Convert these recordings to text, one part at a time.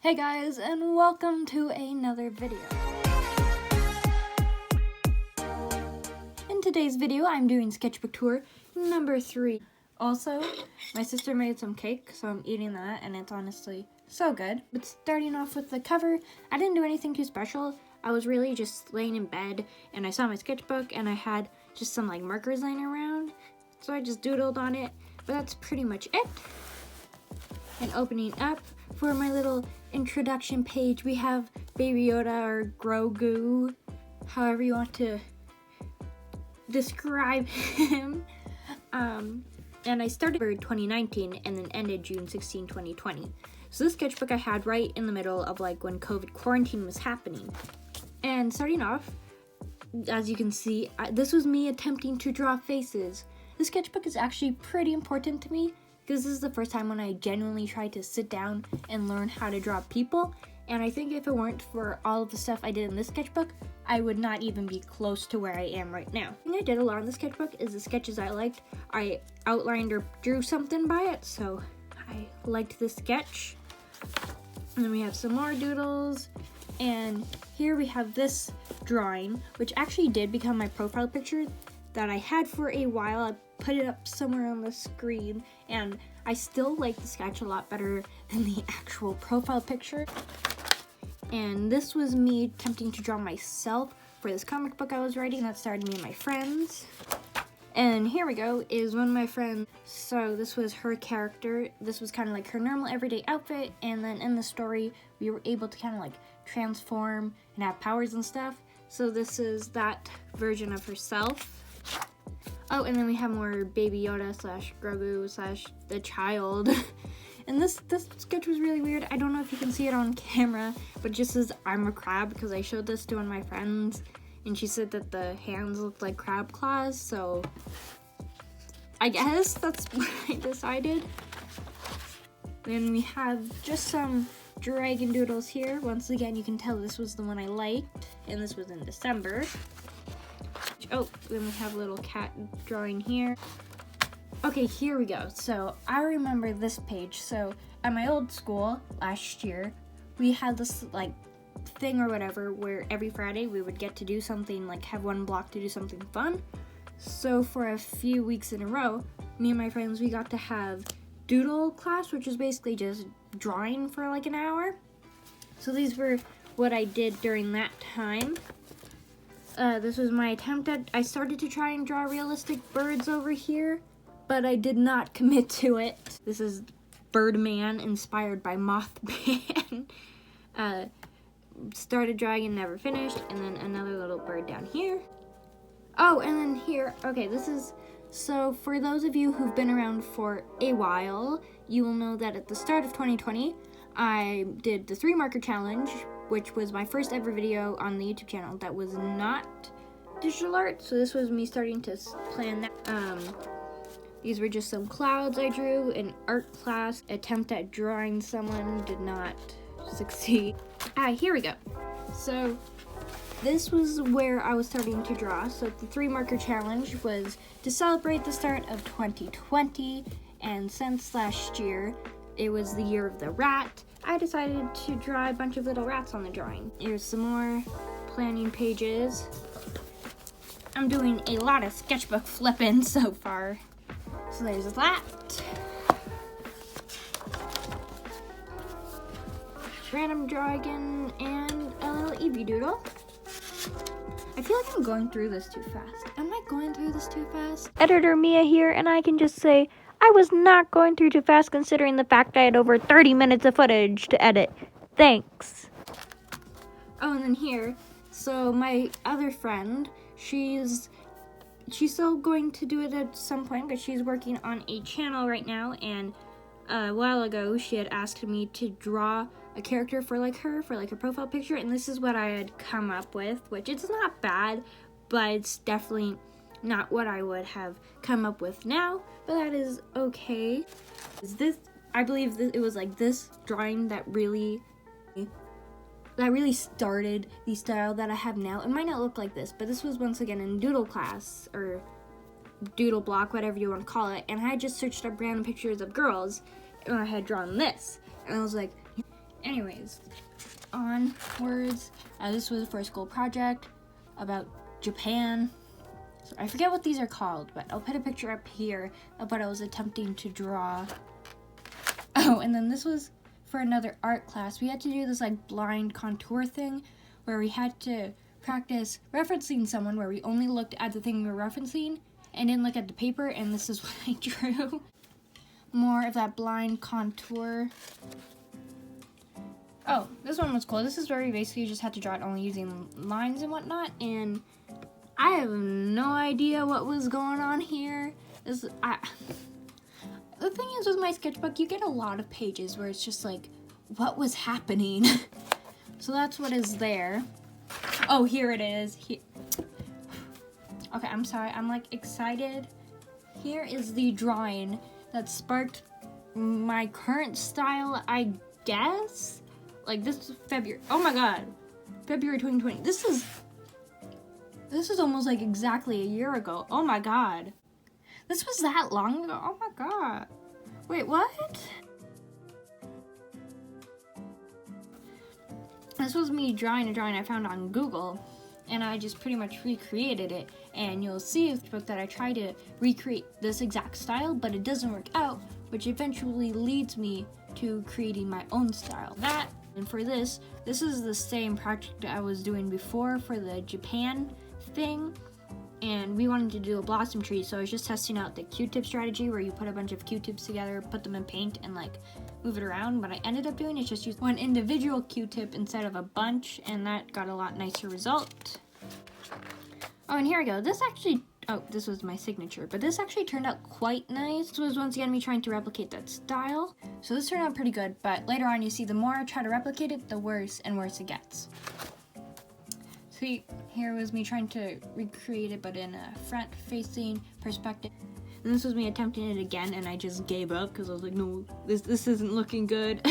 Hey guys, and welcome to another video. In today's video, I'm doing Sketchbook Tour number 3. Also, my sister made some cake, so I'm eating that, and it's honestly so good. But starting off with the cover, I didn't do anything too special. I was really just laying in bed, and I saw my sketchbook, and I had just some markers laying around, so I just doodled on it. But that's pretty much it. And opening up for my little introduction page, we have Baby Yoda or Grogu, however you want to describe him. And I started in 2019 and then ended June 16, 2020. So this sketchbook I had right in the middle of when COVID quarantine was happening. And starting off, as you can see, this was me attempting to draw faces. This sketchbook is actually pretty important to me, because this is the first time when I genuinely tried to sit down and learn how to draw people. And I think if it weren't for all of the stuff I did in this sketchbook, I would not even be close to where I am right now. The thing I did a lot in the sketchbook is the sketches I liked. I outlined or drew something by it, so I liked this sketch. And then we have some more doodles. And here we have this drawing, which actually did become my profile picture that I had for a while. I put it up somewhere on the screen, and I still like the sketch a lot better than the actual profile picture. And this was me attempting to draw myself for this comic book I was writing that started me and my friends. And here we go, is one of my friends. So this was her character. This was kind of like her normal everyday outfit, and then in the story we were able to kind of transform and have powers and stuff. So this is that version of herself. Oh, and then we have more Baby Yoda / Grogu / the child. And this sketch was really weird. I don't know if you can see it on camera, but it just says I'm a crab, because I showed this to one of my friends and she said that the hands looked like crab claws, so I guess that's what I decided. Then we have just some dragon doodles here. Once again, you can tell this was the one I liked, and this was in December. Oh, then we have a little cat drawing here. Okay, here we go. So I remember this page. So at my old school last year, we had this thing or whatever where every Friday we would get to do something, have one block to do something fun. So for a few weeks in a row, me and my friends, we got to have doodle class, which is basically just drawing for an hour. So these were what I did during that time. This was my attempt at, I started to try and draw realistic birds over here, but I did not commit to it. This is Birdman, inspired by Mothman. Started drawing and never finished, and then another little bird down here. Oh, and then here, okay, this is, so for those of you who've been around for a while, you will know that at the start of 2020, I did the 3 marker challenge, which was my first ever video on the YouTube channel that was not digital art. So this was me starting to plan that. These were just some clouds I drew in art class. Attempt at drawing someone, did not succeed. Here we go. So this was where I was starting to draw. So the 3 marker challenge was to celebrate the start of 2020, and since last year it was the year of the rat, I decided to draw a bunch of little rats on the drawing. Here's some more planning pages. I'm doing a lot of sketchbook flipping so far. So there's that. Random dragon and a little Eevee doodle. I feel like I'm going through this too fast. Am I going through this too fast? Editor Mia here, and I can just say I was not going through too fast, considering the fact I had over 30 minutes of footage to edit. Thanks. Oh, and then here, so my other friend, she's still going to do it at some point, but she's working on a channel right now, and a while ago she had asked me to draw a character for her profile picture, and this is what I had come up with, which it's not bad, but it's definitely not what I would have come up with now, but that is okay. I believe it was this drawing that really started the style that I have now. It might not look like this, but this was once again in doodle class, or doodle block, whatever you want to call it, and I had just searched up random pictures of girls, and I had drawn this, and I was like, Anyways, onwards. This was for a school project about Japan. So I forget what these are called, but I'll put a picture up here of what I was attempting to draw. Oh, and then this was for another art class. We had to do this like blind contour thing where we had to practice referencing someone, where we only looked at the thing we were referencing and didn't look at the paper, and this is what I drew. More of that blind contour. Oh, this one was cool. This is where we basically just had to draw it only using lines and whatnot, and I have no idea what was going on here. The thing is, with my sketchbook, you get a lot of pages where it's just like, what was happening? So that's what is there. Oh, here it is. Okay, I'm sorry. I'm like excited. Here is the drawing that sparked my current style, I guess. Like, this is February. Oh my god. February 2020. This is almost like exactly a year ago. Oh my god. This was that long ago. Oh my god. Wait, what? This was me drawing a drawing I found on Google, and I just pretty much recreated it. And you'll see in the book that I try to recreate this exact style, but it doesn't work out, which eventually leads me to creating my own style. And for this is the same project I was doing before for the Japan thing, and we wanted to do a blossom tree, so I was just testing out the Q-tip strategy where you put a bunch of Q-tips together, put them in paint, and like move it around. What I ended up doing is just use one individual Q-tip instead of a bunch, and that got a lot nicer result. Oh, and here we go. This was my signature, but this actually turned out quite nice. This was once again me trying to replicate that style. So this turned out pretty good, but later on you see the more I try to replicate it, the worse and worse it gets. See, here was me trying to recreate it, but in a front-facing perspective. And this was me attempting it again, and I just gave up because I was like, no, this isn't looking good.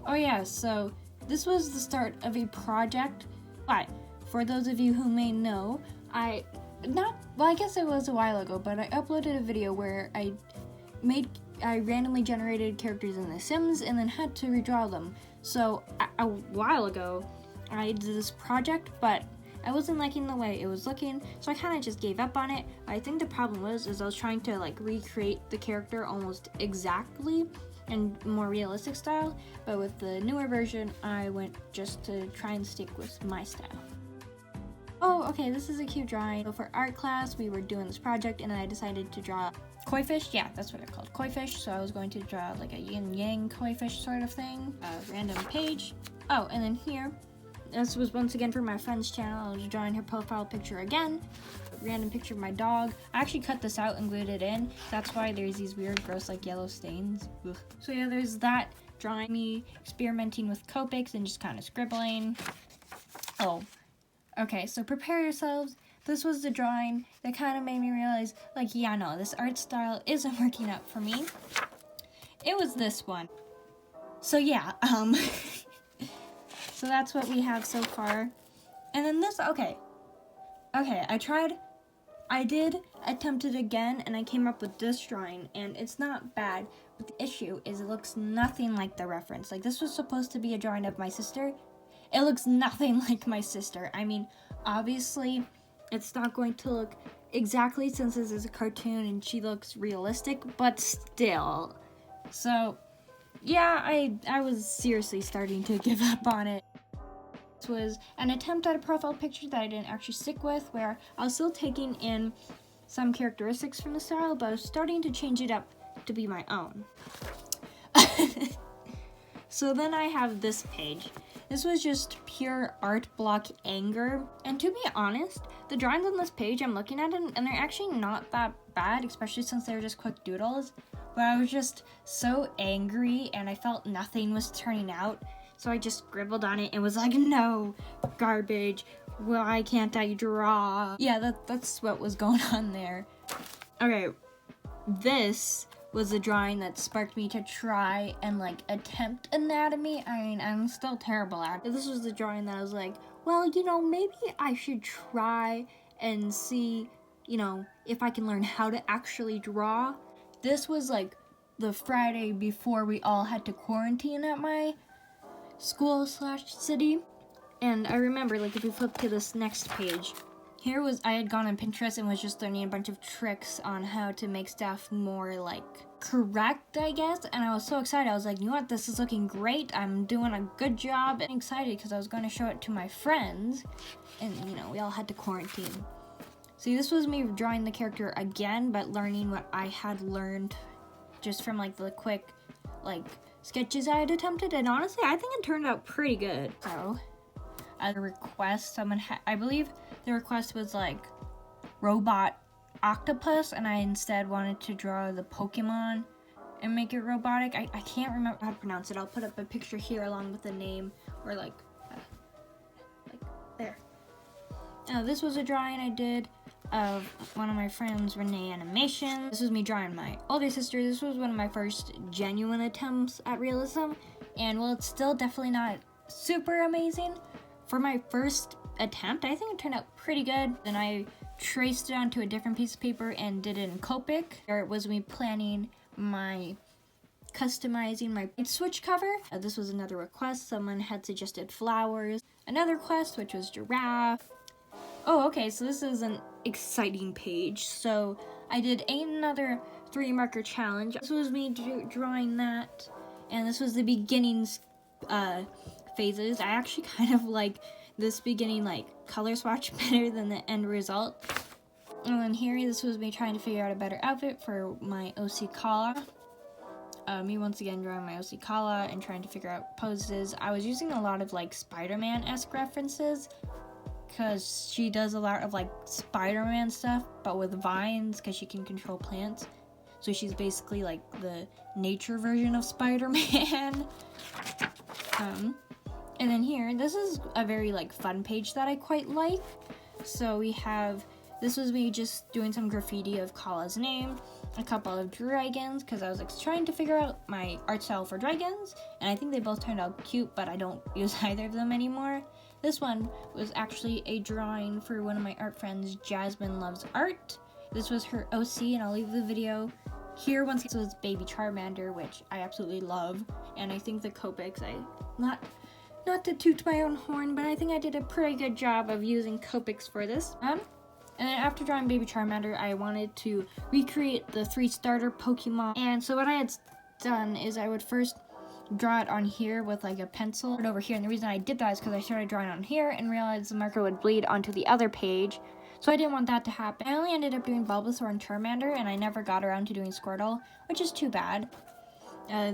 Oh yeah, so this was the start of a project. But for those of you who may know, I guess it was a while ago, but I uploaded a video where I randomly generated characters in The Sims and then had to redraw them. So a while ago, I did this project, but I wasn't liking the way it was looking, so I kind of just gave up on it. I think the problem is I was trying to like recreate the character almost exactly in more realistic style, but with the newer version, I went just to try and stick with my style. Oh, okay, this is a cute drawing. So for art class, we were doing this project, and I decided to draw koi fish. Yeah, that's what they're called, koi fish. So I was going to draw like a yin-yang koi fish sort of thing, a random page. Oh, and then here, this was once again for my friend's channel. I was drawing her profile picture again, a random picture of my dog. I actually cut this out and glued it in. That's why there's these weird, gross, like yellow stains. Ugh. So yeah, there's that drawing, me experimenting with Copics and just kind of scribbling. Oh. Okay, so prepare yourselves. This was the drawing that kind of made me realize, like, yeah, no, this art style isn't working out for me. It was this one. So yeah, so that's what we have so far. And then this, okay, I did attempt it again, and I came up with this drawing, and it's not bad, but the issue is it looks nothing like the reference. Like, this was supposed to be a drawing of my sister. It looks nothing like my sister. I mean, obviously, it's not going to look exactly since this is a cartoon and she looks realistic, but still. So, yeah, I was seriously starting to give up on it. This was an attempt at a profile picture that I didn't actually stick with, where I was still taking in some characteristics from the style, but I was starting to change it up to be my own. So then I have this page. This was just pure art block anger. And to be honest, the drawings on this page, I'm looking at them, and they're actually not that bad, especially since they were just quick doodles. But I was just so angry, and I felt nothing was turning out. So I just scribbled on it and was like, no, garbage. Why can't I draw? Yeah, that's what was going on there. Okay, this was the drawing that sparked me to try and like attempt anatomy. I mean, I'm still terrible at it. This was the drawing that I was like, well, you know, maybe I should try and see, you know, if I can learn how to actually draw. This was like the Friday before we all had to quarantine at my school/city. And I remember, like, if you flip to this next page, I had gone on Pinterest and was just learning a bunch of tricks on how to make stuff more, like, correct, I guess. And I was so excited. I was like, you know what, this is looking great. I'm doing a good job. And excited because I was going to show it to my friends. And, you know, we all had to quarantine. See, this was me drawing the character again, but learning what I had learned just from, like, the quick, like, sketches I had attempted. And honestly, I think it turned out pretty good. So, as a request, I believe the request was, like, robot octopus, and I instead wanted to draw the Pokemon and make it robotic. I can't remember how to pronounce it. I'll put up a picture here along with the name, or, like there. Now, this was a drawing I did of one of my friends, Renee Animation. This was me drawing my older sister. This was one of my first genuine attempts at realism, and while it's still definitely not super amazing, for my first attempt, I think it turned out pretty good. Then I traced it onto a different piece of paper and did it in Copic. There it was me planning customizing my switch cover. This was another request. Someone had suggested flowers. Another request, which was giraffe. Oh, okay, so this is an exciting page. So I did another 3 marker challenge. This was me drawing that, and this was the beginning phases. I actually kind of like this beginning, like, color swatch better than the end result. And then here, this was me trying to figure out a better outfit for my OC Kala. Me once again drawing my OC Kala and trying to figure out poses. I was using a lot of, like, Spider-Man-esque references, because she does a lot of, like, Spider-Man stuff, but with vines, because she can control plants. So she's basically, like, the nature version of Spider-Man. And then here, this is a very, like, fun page that I quite like. So we have, this was me just doing some graffiti of Kala's name, a couple of dragons, because I was, like, trying to figure out my art style for dragons, and I think they both turned out cute, but I don't use either of them anymore. This one was actually a drawing for one of my art friends, Jasmine Loves Art. This was her OC, and I'll leave the video here. Once this was Baby Charmander, which I absolutely love, and I think the Copics, not to toot my own horn, but I think I did a pretty good job of using Copics for this. And then after drawing Baby Charmander, I wanted to recreate the 3 starter Pokemon. And so what I had done is I would first draw it on here with, like, a pencil over here. And the reason I did that is because I started drawing on here and realized the marker would bleed onto the other page. So I didn't want that to happen. I only ended up doing Bulbasaur and Charmander, and I never got around to doing Squirtle, which is too bad.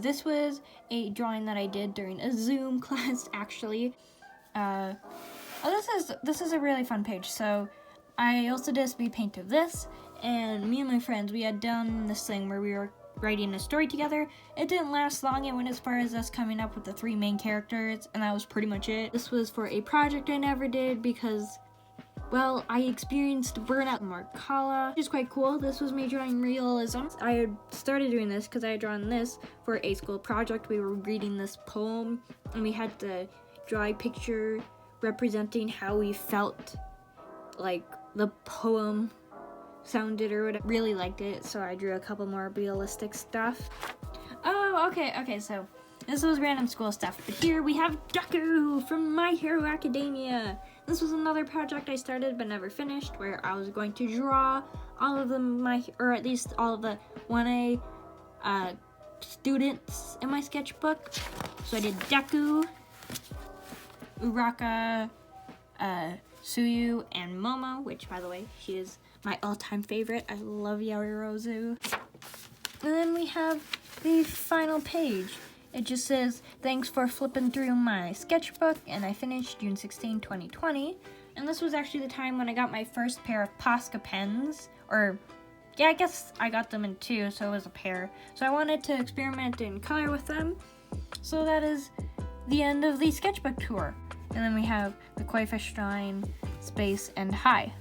This was a drawing that I did during a Zoom class, actually. This is a really fun page. So I also did a speed paint of this, and me and my friends, we had done this thing where we were writing a story together. It didn't last long. It went as far as us coming up with the 3 main characters, and that was pretty much it. This was for a project I never did because, well, I experienced burnout in Markala, which is quite cool. This was me drawing realism. I had started doing this because I had drawn this for a school project. We were reading this poem, and we had to draw a picture representing how we felt like the poem sounded or whatever. Really liked it, so I drew a couple more realistic stuff. Oh, okay, so this was random school stuff. But here we have Deku from My Hero Academia. This was another project I started but never finished, where I was going to draw all of or at least all of the 1A students in my sketchbook. So I did Deku, Uraka, Suyu, and Momo, which, by the way, she is my all-time favorite. I love Yaoyorozu. And then we have the final page. It just says, thanks for flipping through my sketchbook, and I finished June 16, 2020. And this was actually the time when I got my first pair of Posca pens, or, yeah, I guess I got them in 2, so it was a pair. So I wanted to experiment in color with them. So that is the end of the sketchbook tour. And then we have the koi fish drawing, space, and hi.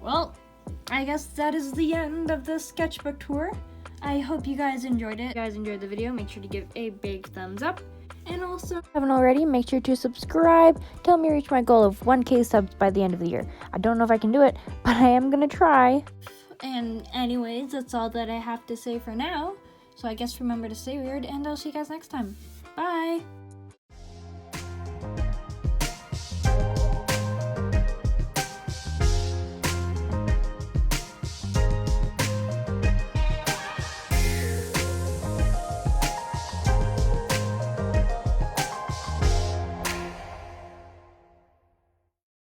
Well, I guess that is the end of the sketchbook tour. I hope you guys enjoyed it. If you guys enjoyed the video, make sure to give a big thumbs up. And also, if you haven't already, make sure to subscribe to help me reach my goal of 1K subs by the end of the year. I don't know if I can do it, but I am gonna try. And anyways, that's all that I have to say for now. So I guess remember to stay weird, and I'll see you guys next time. Bye!